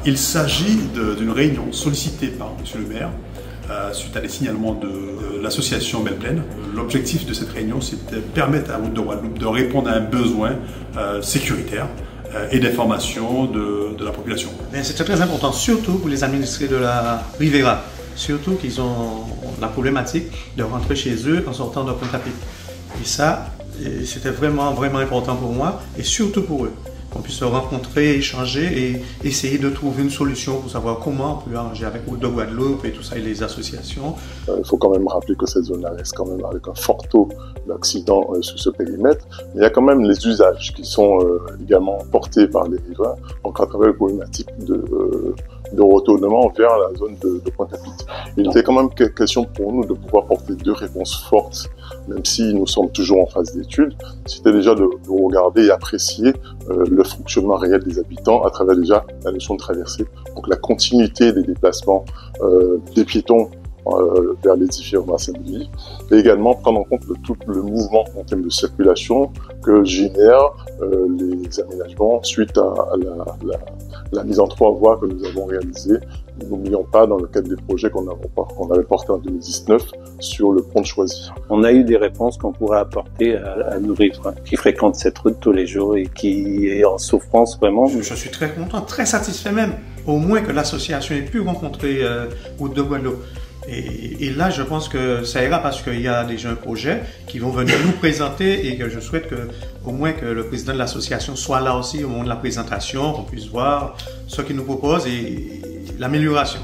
Il s'agit d'une réunion sollicitée par M. le maire suite à des signalements de l'association Belle Plaine. L'objectif de cette réunion, c'est de permettre à Route de Guadeloupe de répondre à un besoin sécuritaire et d'information de la population. C'est très important, surtout pour les administrés de la Riviera, surtout qu'ils ont la problématique de rentrer chez eux en sortant de Pointe-à-Pitre. Et ça, c'était vraiment important pour moi et surtout pour eux. Qu'on puisse se rencontrer, échanger et essayer de trouver une solution pour savoir comment on peut arranger avec Route de Guadeloupe et tout ça et les associations. Il faut quand même rappeler que cette zone-là reste quand même avec un fort taux d'accidents sur ce périmètre. Mais il y a quand même les usages qui sont également portés par les riverains, donc à travers la problématique de retournement vers la zone de Pointe-à-Pitre. Il était quand même question pour nous de pouvoir porter deux réponses fortes, même si nous sommes toujours en phase d'étude. C'était déjà de regarder et apprécier le fonctionnement réel des habitants à travers déjà la notion de traversée. Donc la continuité des déplacements des piétons vers les différents bassins de vie, et également prendre en compte tout le mouvement en termes de circulation que génèrent les aménagements suite à la mise en 3 voies que nous avons réalisée. N'oublions pas dans le cadre des projets qu'on avait portés en 2019 sur le pont de Choisy. On a eu des réponses qu'on pourrait apporter à nos riverains qui fréquentent cette route tous les jours et qui est en souffrance vraiment. Je suis très content, très satisfait même, au moins que l'association ait pu rencontrer Route de Guadeloupe. Et là, je pense que ça ira parce qu'il y a déjà un projet qui vont venir nous présenter et que je souhaite au moins que le président de l'association soit là aussi au moment de la présentation, qu'on puisse voir ce qu'il nous propose et l'amélioration.